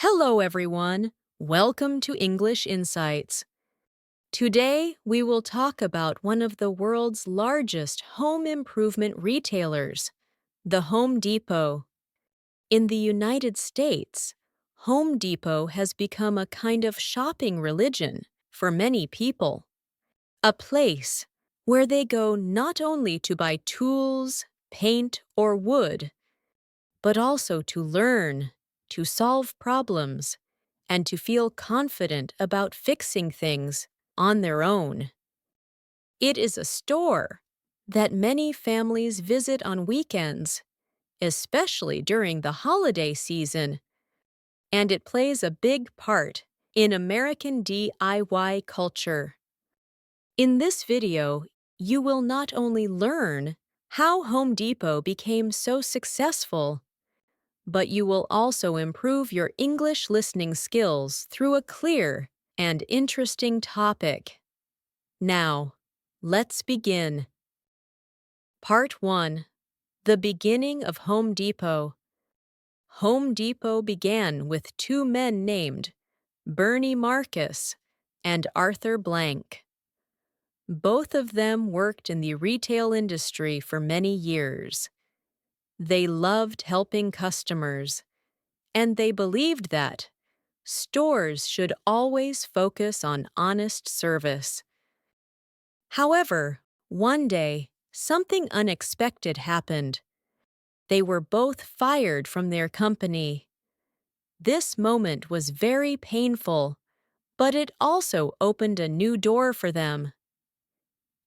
Hello, everyone. Welcome to English Insights. Today, we will talk about one of the world's largest home improvement retailers, the Home Depot. In the United States, Home Depot has become a kind of shopping religion for many people, a place where they go not only to buy tools, paint, or wood, but also to learn, to solve problems, and to feel confident about fixing things on their own. It is a store that many families visit on weekends, especially during the holiday season, and it plays a big part in American DIY culture. In this video, you will not only learn how Home Depot became so successful, but you will also improve your English listening skills through a clear and interesting topic. Now, let's begin. Part 1. The beginning of Home Depot. Home Depot began with two men named Bernie Marcus and Arthur Blank. Both of them worked in the retail industry for many years. They loved helping customers, and they believed that stores should always focus on honest service. However, one day, something unexpected happened. They were both fired from their company. This moment was very painful, but it also opened a new door for them.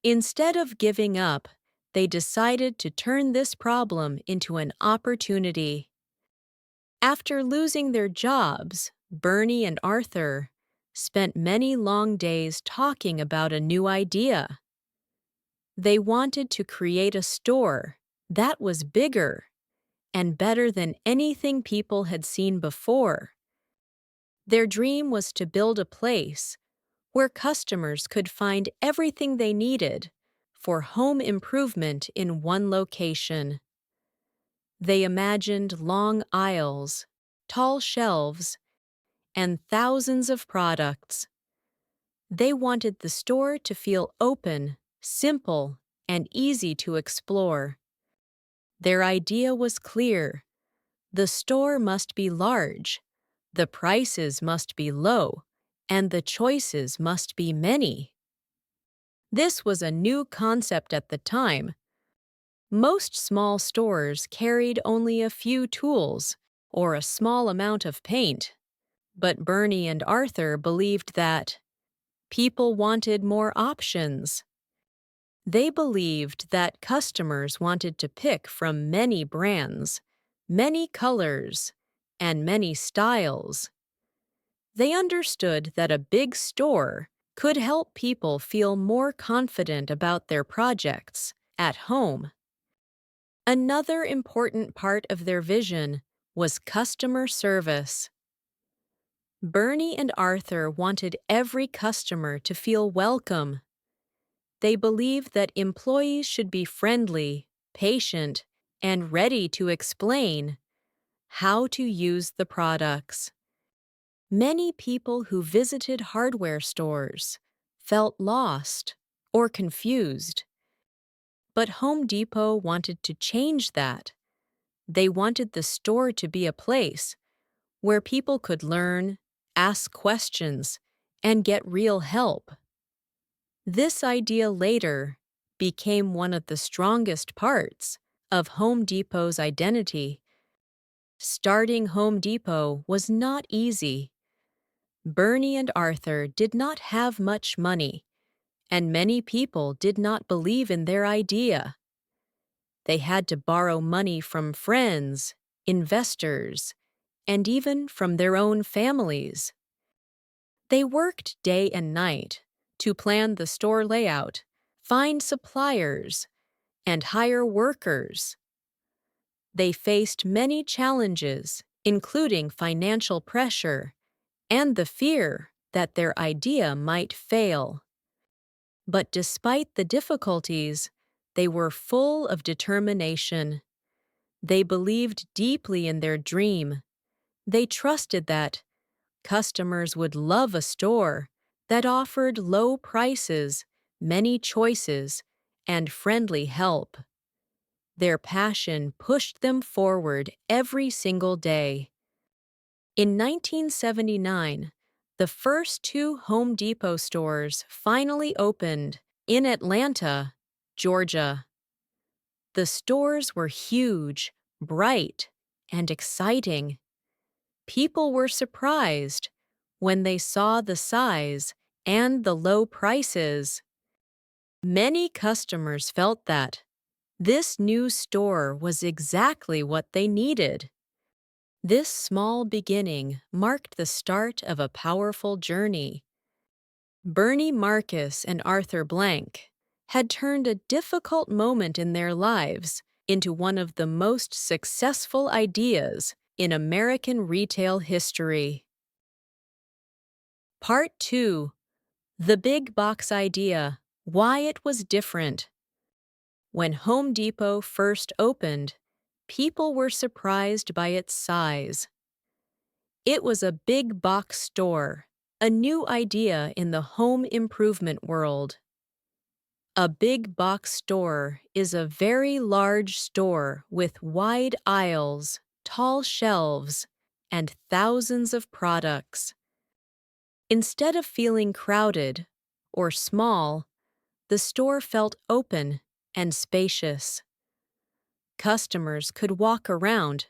Instead of giving up, they decided to turn this problem into an opportunity. After losing their jobs, Bernie and Arthur spent many long days talking about a new idea. They wanted to create a store that was bigger and better than anything people had seen before. Their dream was to build a place where customers could find everything they needed for home improvement in one location. They imagined long aisles, tall shelves, and thousands of products. They wanted the store to feel open, simple, and easy to explore. Their idea was clear. The store must be large, the prices must be low, and the choices must be many. This was a new concept at the time. Most small stores carried only a few tools or a small amount of paint. But Bernie and Arthur believed that people wanted more options. They believed that customers wanted to pick from many brands, many colors, and many styles. They understood that a big store could help people feel more confident about their projects at home. Another important part of their vision was customer service. Bernie and Arthur wanted every customer to feel welcome. They believed that employees should be friendly, patient, and ready to explain how to use the products. Many people who visited hardware stores felt lost or confused. But Home Depot wanted to change that. They wanted the store to be a place where people could learn, ask questions, and get real help. This idea later became one of the strongest parts of Home Depot's identity. Starting Home Depot was not easy. Bernie and Arthur did not have much money, and many people did not believe in their idea. They had to borrow money from friends, investors, and even from their own families. They worked day and night to plan the store layout, find suppliers, and hire workers. They faced many challenges, including financial pressure and the fear that their idea might fail. But despite the difficulties, they were full of determination. They believed deeply in their dream, They trusted that customers would love a store that offered low prices, many choices, and friendly help. Their passion pushed them forward every single day. In 1979, the first two Home Depot stores finally opened in Atlanta, Georgia. The stores were huge, bright, and exciting. People were surprised when they saw the size and the low prices. Many customers felt that this new store was exactly what they needed. This small beginning marked the start of a powerful journey. Bernie Marcus and Arthur Blank had turned a difficult moment in their lives into one of the most successful ideas in American retail history. Part 2. The Big Box Idea, Why It Was Different. When Home Depot first opened, people were surprised by its size. It was a big box store, a new idea in the home improvement world. A big box store is a very large store with wide aisles, tall shelves, and thousands of products. Instead of feeling crowded or small, the store felt open and spacious. Customers could walk around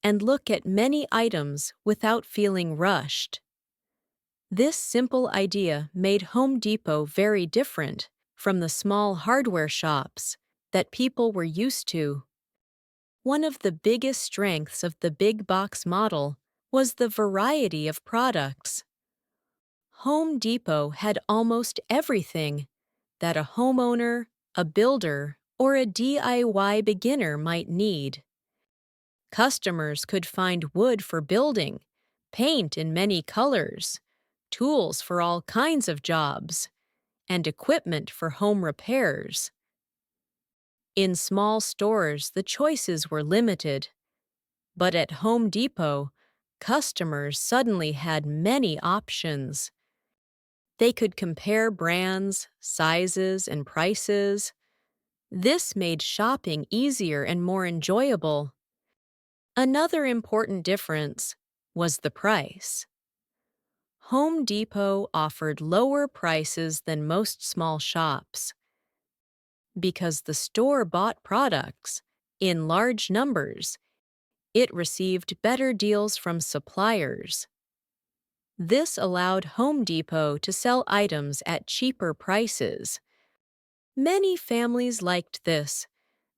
and look at many items without feeling rushed. This simple idea made Home Depot very different from the small hardware shops that people were used to. One of the biggest strengths of the big box model was the variety of products. Home Depot had almost everything that a homeowner, a builder, or a DIY beginner might need. Customers could find wood for building, paint in many colors, tools for all kinds of jobs, and equipment for home repairs. In small stores, the choices were limited, but at Home Depot, customers suddenly had many options. They could compare brands, sizes, and prices. This made shopping easier and more enjoyable. Another important difference was the price. Home Depot offered lower prices than most small shops. Because the store bought products in large numbers, it received better deals from suppliers. This allowed Home Depot to sell items at cheaper prices. Many families liked this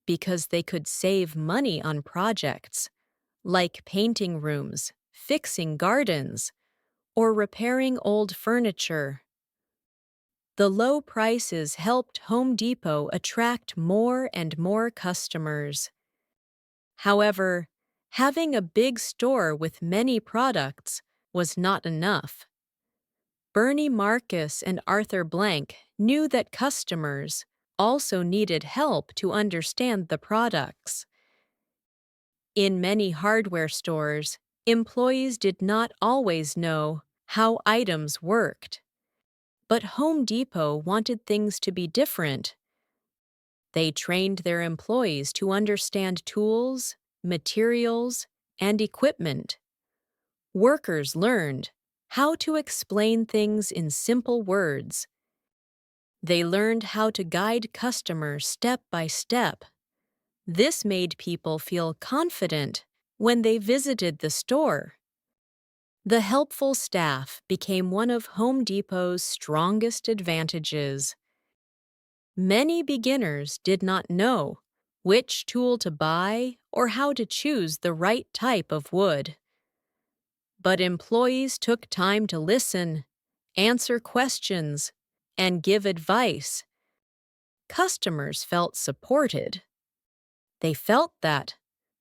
because they could save money on projects like painting rooms, fixing gardens, or repairing old furniture. The low prices helped Home Depot attract more and more customers. However, having a big store with many products was not enough. Bernie Marcus and Arthur Blank knew that customers also needed help to understand the products. In many hardware stores, employees did not always know how items worked. But Home Depot wanted things to be different. They trained their employees to understand tools, materials, and equipment. Workers learned how to explain things in simple words. They learned how to guide customers step by step. This made people feel confident when they visited the store. The helpful staff became one of Home Depot's strongest advantages. Many beginners did not know which tool to buy or how to choose the right type of wood. But employees took time to listen, answer questions, and give advice. Customers felt supported. They felt that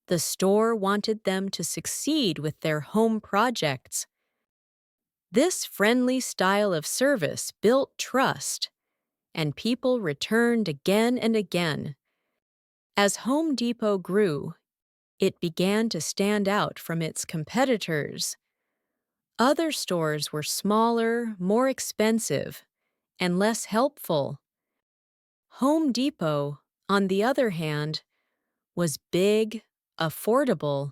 the store wanted them to succeed with their home projects. This friendly style of service built trust, and people returned again and again. As Home Depot grew, It began to stand out from its competitors. Other stores were smaller, more expensive, and less helpful. Home Depot, on the other hand, was big, affordable,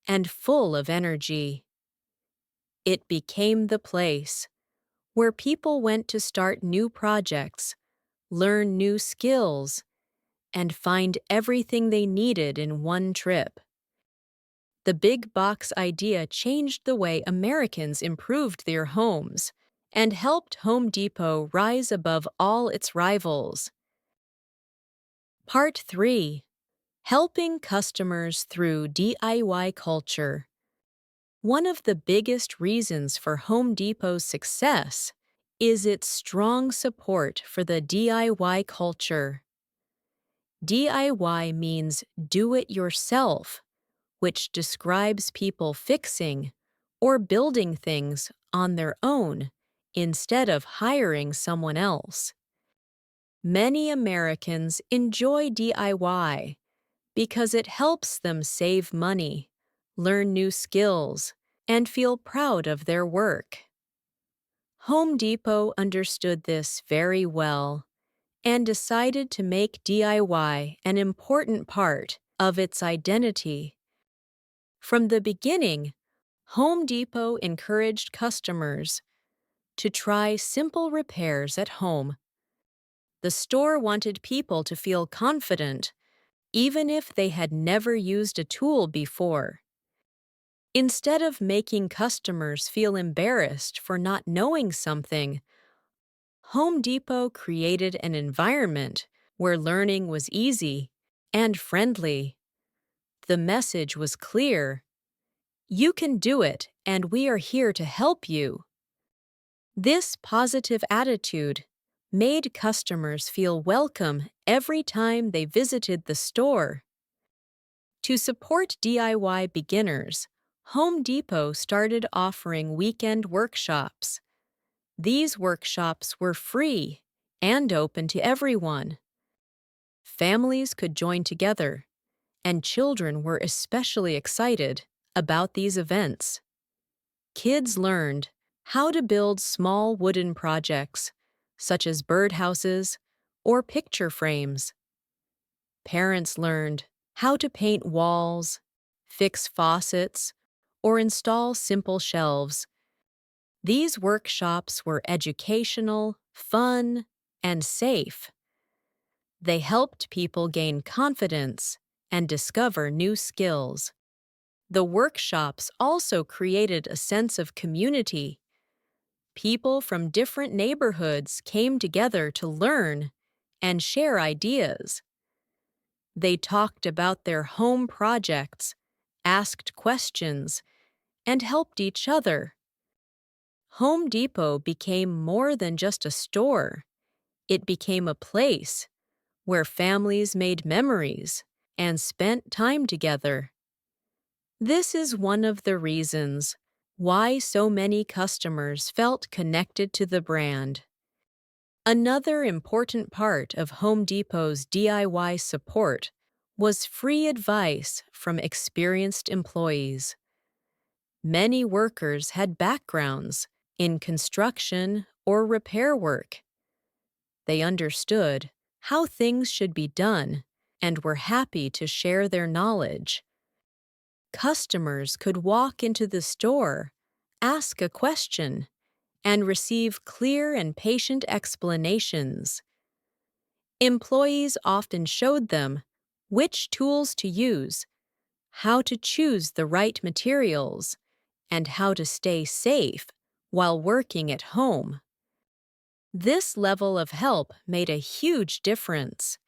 and full of energy. It became the place where people went to start new projects, learn new skills, and find everything they needed in one trip. The big box idea changed the way Americans improved their homes and helped Home Depot rise above all its rivals. Part 3. Helping Customers Through DIY Culture. One of the biggest reasons for Home Depot's success is its strong support for the DIY culture. DIY means do it yourself, which describes people fixing or building things on their own instead of hiring someone else. Many Americans enjoy DIY because it helps them save money, learn new skills, and feel proud of their work. Home Depot understood this very well and decided to make DIY an important part of its identity. From the beginning, Home Depot encouraged customers to try simple repairs at home. The store wanted people to feel confident, even if they had never used a tool before. Instead of making customers feel embarrassed for not knowing something, Home Depot created an environment where learning was easy and friendly. The message was clear: you can do it, and we are here to help you. This positive attitude made customers feel welcome every time they visited the store. To support DIY beginners, Home Depot started offering weekend workshops. These workshops were free and open to everyone. Families could join together, and children were especially excited about these events. Kids learned how to build small wooden projects, such as birdhouses or picture frames. Parents learned how to paint walls, fix faucets, or install simple shelves. These workshops were educational, fun, and safe. They helped people gain confidence and discover new skills. The workshops also created a sense of community. People from different neighborhoods came together to learn and share ideas. They talked about their home projects, asked questions, and helped each other. Home Depot became more than just a store. It became a place where families made memories and spent time together. This is one of the reasons why so many customers felt connected to the brand. Another important part of Home Depot's DIY support was free advice from experienced employees. Many workers had backgrounds in construction or repair work. They understood how things should be done and were happy to share their knowledge. Customers could walk into the store, ask a question, and receive clear and patient explanations. Employees often showed them which tools to use, how to choose the right materials, and how to stay safe while working at home. This level of help made a huge difference.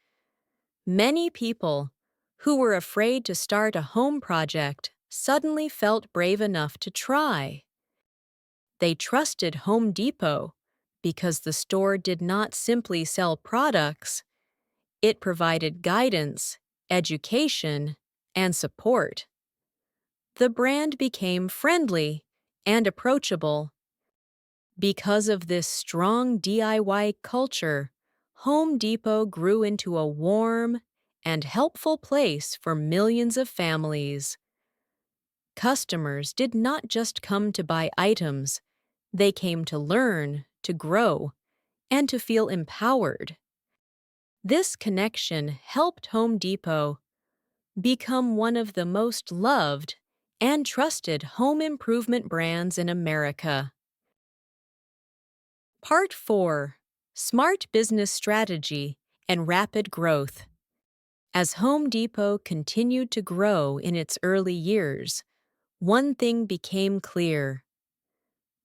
Many people who were afraid to start a home project suddenly felt brave enough to try. They trusted Home Depot because the store did not simply sell products, it provided guidance, education, and support. The brand became friendly and approachable. Because of this strong DIY culture, Home Depot grew into a warm, and helpful place for millions of families. Customers did not just come to buy items, they came to learn, to grow, and to feel empowered. This connection helped Home Depot become one of the most loved and trusted home improvement brands in America. Part 4: Smart Business Strategy and Rapid Growth. As Home Depot continued to grow in its early years, one thing became clear.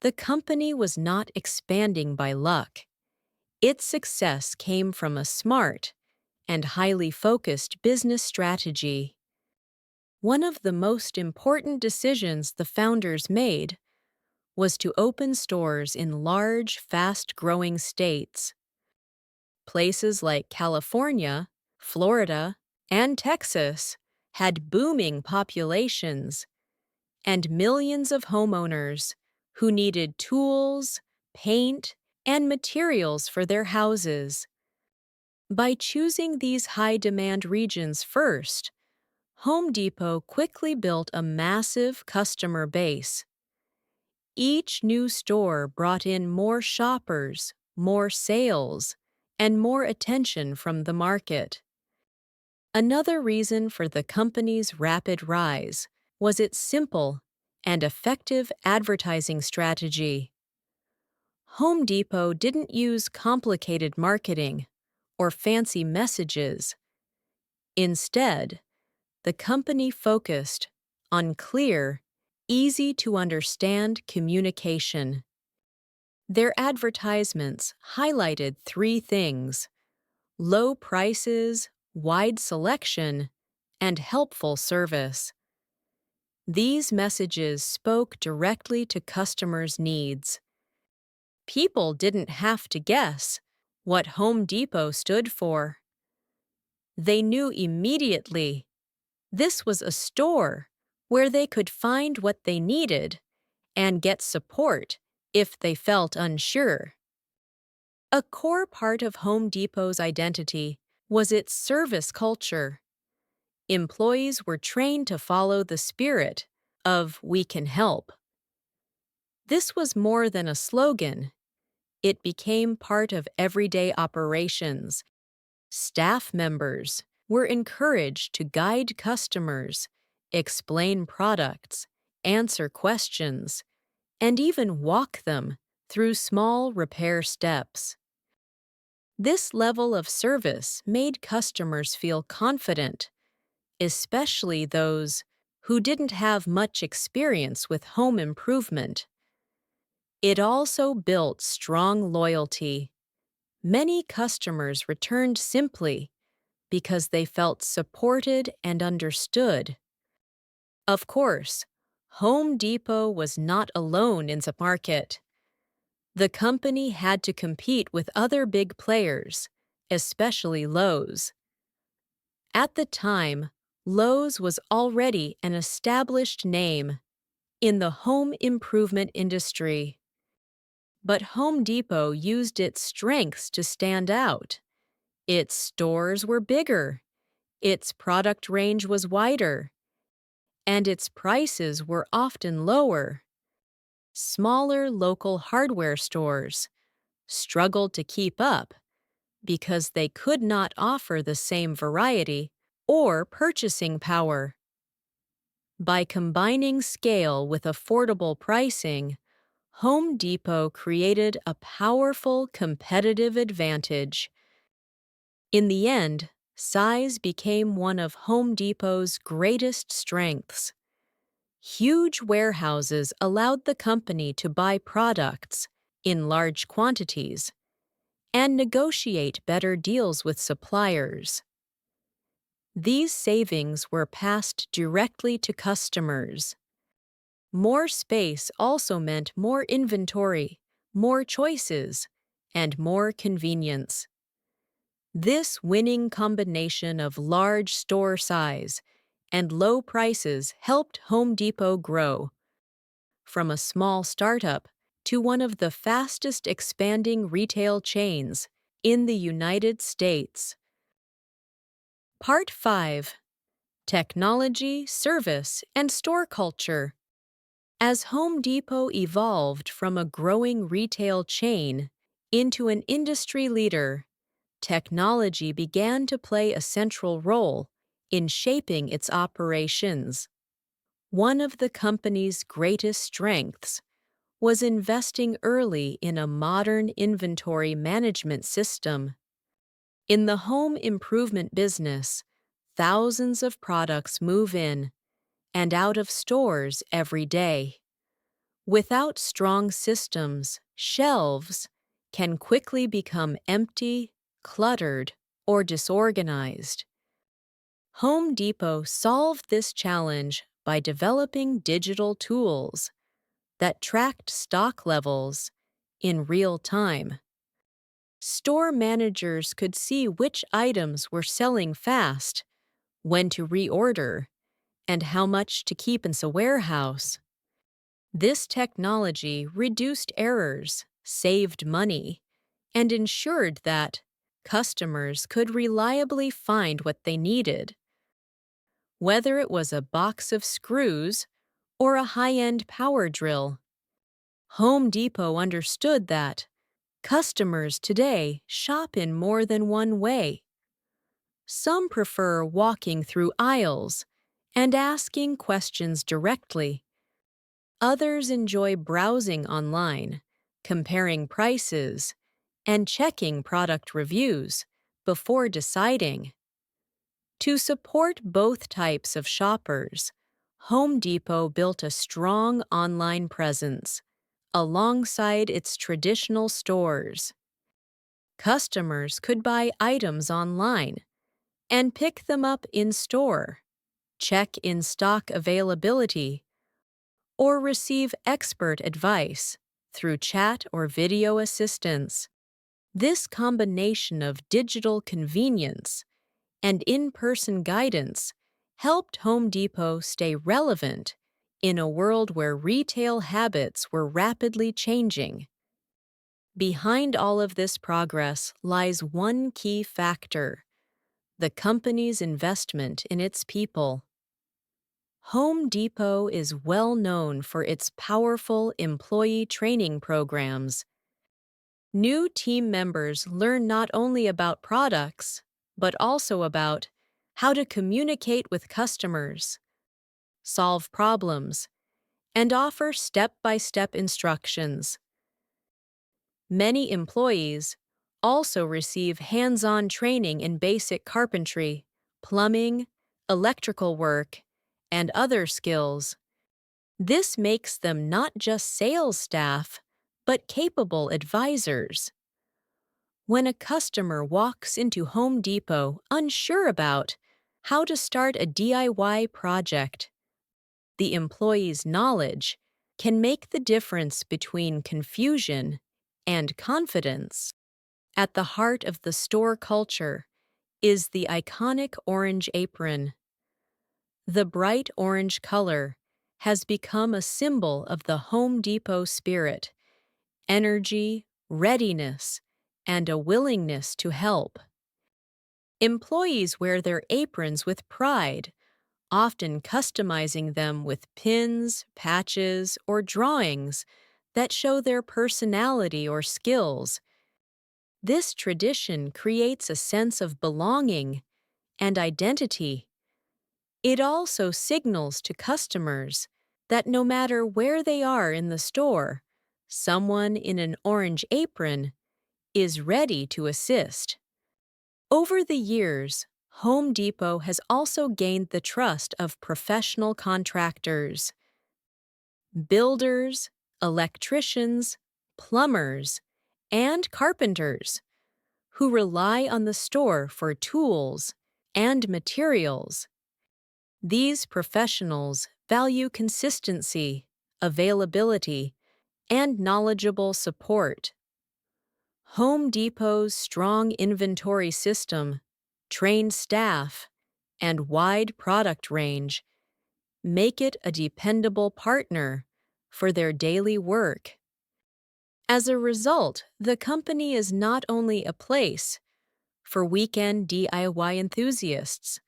The company was not expanding by luck. Its success came from a smart and highly focused business strategy. One of the most important decisions the founders made was to open stores in large, fast-growing states. Places like California, Florida, and Texas had booming populations and millions of homeowners who needed tools, paint, and materials for their houses. By choosing these high-demand regions first, Home Depot quickly built a massive customer base. Each new store brought in more shoppers, more sales, and more attention from the market. Another reason for the company's rapid rise was its simple and effective advertising strategy. Home Depot didn't use complicated marketing or fancy messages. Instead, the company focused on clear, easy-to-understand communication. Their advertisements highlighted three things: low prices, wide selection, and helpful service. These messages spoke directly to customers' needs. People didn't have to guess what Home Depot stood for. They knew immediately this was a store where they could find what they needed and get support if they felt unsure. A core part of Home Depot's identity was its service culture. Employees were trained to follow the spirit of "We can help." This was more than a slogan. It became part of everyday operations. Staff members were encouraged to guide customers, explain products, answer questions, and even walk them through small repair steps. This level of service made customers feel confident, especially those who didn't have much experience with home improvement. It also built strong loyalty. Many customers returned simply because they felt supported and understood. Of course, Home Depot was not alone in the market. The company had to compete with other big players, especially Lowe's. At the time, Lowe's was already an established name in the home improvement industry. But Home Depot used its strengths to stand out. Its stores were bigger, its product range was wider, and its prices were often lower. Smaller local hardware stores struggled to keep up because they could not offer the same variety or purchasing power. By combining scale with affordable pricing, Home Depot created a powerful competitive advantage. In the end, size became one of Home Depot's greatest strengths. Huge warehouses allowed the company to buy products in large quantities and negotiate better deals with suppliers. These savings were passed directly to customers. More space also meant more inventory, more choices, and more convenience. This winning combination of large store size and low prices helped Home Depot grow from a small startup to one of the fastest expanding retail chains in the United States. Part 5. Technology, Service, and Store Culture. As Home Depot evolved from a growing retail chain into an industry leader, technology began to play a central role in shaping its operations. One of the company's greatest strengths was investing early in a modern inventory management system. In the home improvement business, thousands of products move in and out of stores every day. Without strong systems, shelves can quickly become empty, cluttered, or disorganized. Home Depot solved this challenge by developing digital tools that tracked stock levels in real time. Store managers could see which items were selling fast, when to reorder, and how much to keep in a warehouse. This technology reduced errors, saved money, and ensured that customers could reliably find what they needed. Whether it was a box of screws or a high-end power drill, Home Depot understood that customers today shop in more than one way. Some prefer walking through aisles and asking questions directly. Others enjoy browsing online, comparing prices, and checking product reviews before deciding. To support both types of shoppers, Home Depot built a strong online presence alongside its traditional stores. Customers could buy items online and pick them up in store, check in-stock availability, or receive expert advice through chat or video assistance. This combination of digital convenience and in-person guidance helped Home Depot stay relevant in a world where retail habits were rapidly changing. Behind all of this progress lies one key factor: the company's investment in its people. Home Depot is well known for its powerful employee training programs. New team members learn not only about products, but also about how to communicate with customers, solve problems, and offer step-by-step instructions. Many employees also receive hands-on training in basic carpentry, plumbing, electrical work, and other skills. This makes them not just sales staff, but capable advisors. When a customer walks into Home Depot unsure about how to start a DIY project, the employee's knowledge can make the difference between confusion and confidence. At the heart of the store culture is the iconic orange apron. The bright orange color has become a symbol of the Home Depot spirit: energy, readiness, and a willingness to help. Employees wear their aprons with pride, often customizing them with pins, patches, or drawings that show their personality or skills. This tradition creates a sense of belonging and identity. It also signals to customers that no matter where they are in the store, someone in an orange apron is ready to assist. Over the years, Home Depot has also gained the trust of professional contractors. Builders, electricians, plumbers, and carpenters who rely on the store for tools and materials. These professionals value consistency, availability, and knowledgeable support. Home Depot's strong inventory system, trained staff, and wide product range make it a dependable partner for their daily work. As a result, the company is not only a place for weekend DIY enthusiasts,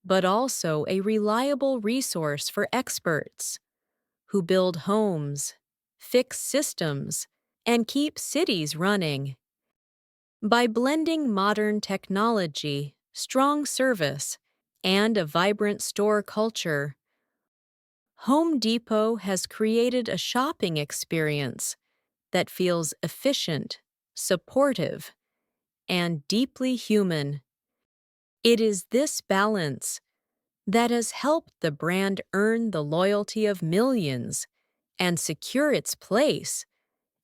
but also a reliable resource for experts who build homes, fix systems, and keep cities running. By blending modern technology, strong service, and a vibrant store culture, Home Depot has created a shopping experience that feels efficient, supportive, and deeply human. It is this balance that has helped the brand earn the loyalty of millions and secure its place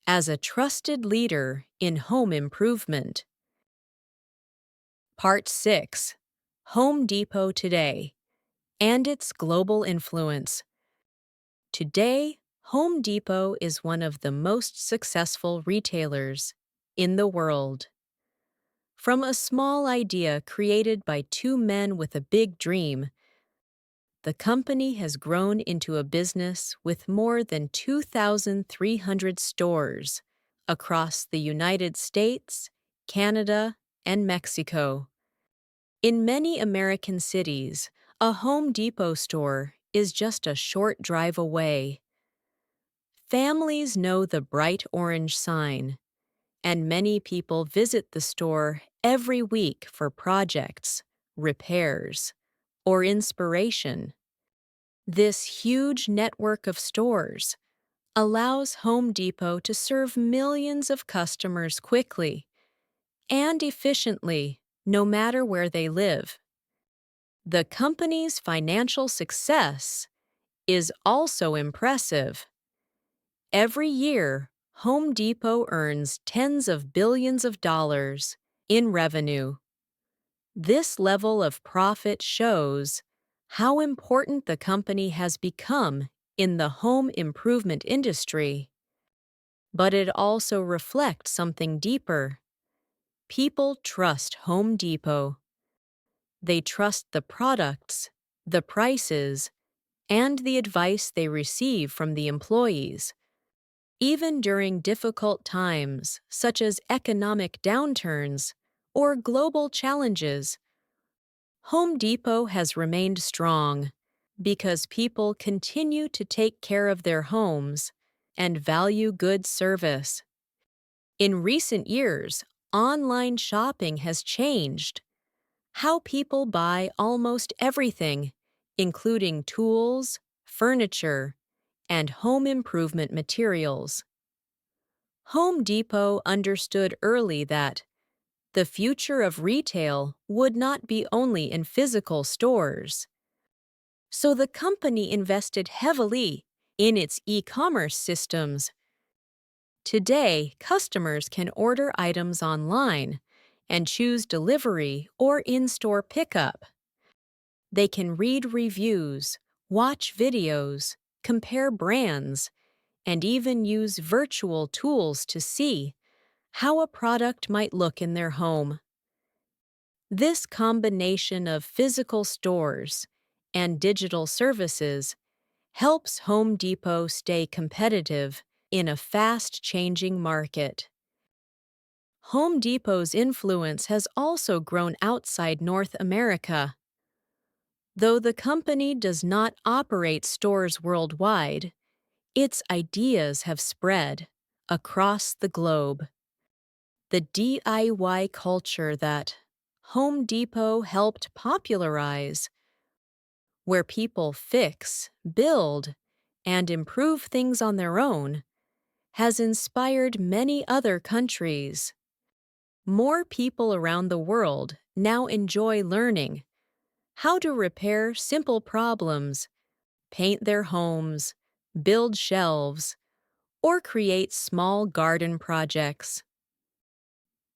as a trusted leader in home improvement. Part 6: Home Depot Today and its Global Influence. Today, Home Depot is one of the most successful retailers in the world. From a small idea created by two men with a big dream, the company has grown into a business with more than 2,300 stores across the United States, Canada, and Mexico. In many American cities, a Home Depot store is just a short drive away. Families know the bright orange sign, and many people visit the store every week for projects, repairs, or inspiration. This huge network of stores allows Home Depot to serve millions of customers quickly and efficiently, no matter where they live. The company's financial success is also impressive. Every year, Home Depot earns tens of billions of dollars in revenue. This level of profit shows how important the company has become in the home improvement industry. But it also reflects something deeper. People trust Home Depot. They trust the products, the prices, and the advice they receive from the employees. Even during difficult times, such as economic downturns or global challenges, Home Depot has remained strong because people continue to take care of their homes and value good service. In recent years, online shopping has changed how people buy almost everything, including tools, furniture, and home improvement materials. Home Depot understood early that the future of retail would not be only in physical stores. So the company invested heavily in its e-commerce systems. Today, customers can order items online and choose delivery or in-store pickup. They can read reviews, watch videos, compare brands, and even use virtual tools to see how a product might look in their home. This combination of physical stores and digital services helps Home Depot stay competitive in a fast-changing market. Home Depot's influence has also grown outside North America. Though the company does not operate stores worldwide, its ideas have spread across the globe. The DIY culture that Home Depot helped popularize, where people fix, build, and improve things on their own, has inspired many other countries. More people around the world now enjoy learning how to repair simple problems, paint their homes, build shelves, or create small garden projects.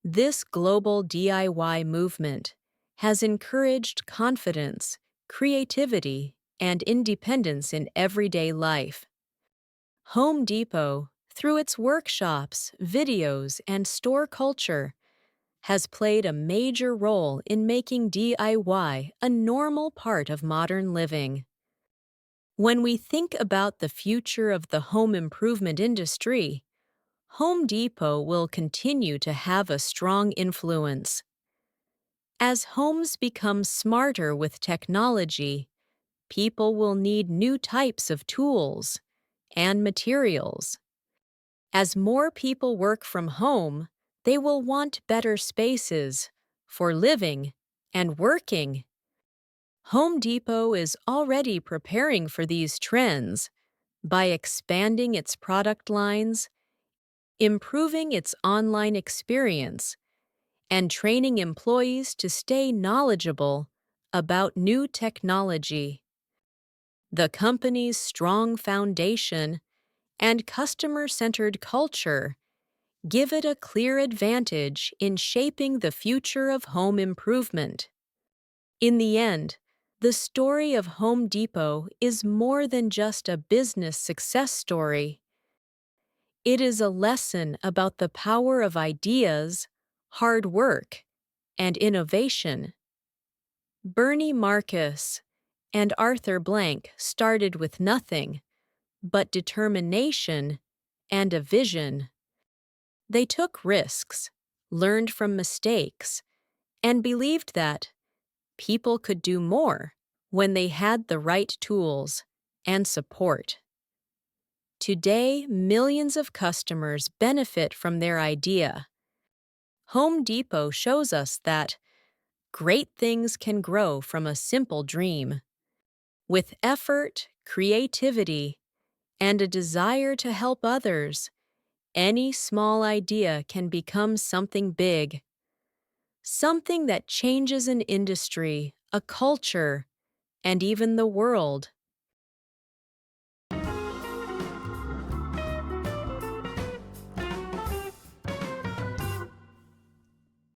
This global DIY movement has encouraged confidence, creativity, and independence in everyday life. Home Depot, through its workshops, videos, and store culture, has played a major role in making DIY a normal part of modern living. When we think about the future of the home improvement industry, Home Depot will continue to have a strong influence. As homes become smarter with technology, people will need new types of tools and materials. As more people work from home, they will want better spaces for living and working. Home Depot is already preparing for these trends by expanding its product lines, improving its online experience, and training employees to stay knowledgeable about new technology. The company's strong foundation and customer-centered culture give it a clear advantage in shaping the future of home improvement. In the end, the story of Home Depot is more than just a business success story. It is a lesson about the power of ideas, hard work, and innovation. Bernie Marcus and Arthur Blank started with nothing but determination and a vision. They took risks, learned from mistakes, and believed that people could do more when they had the right tools and support. Today, millions of customers benefit from their idea. Home Depot shows us that great things can grow from a simple dream. With effort, creativity, and a desire to help others, any small idea can become something big. Something that changes an industry, a culture, and even the world.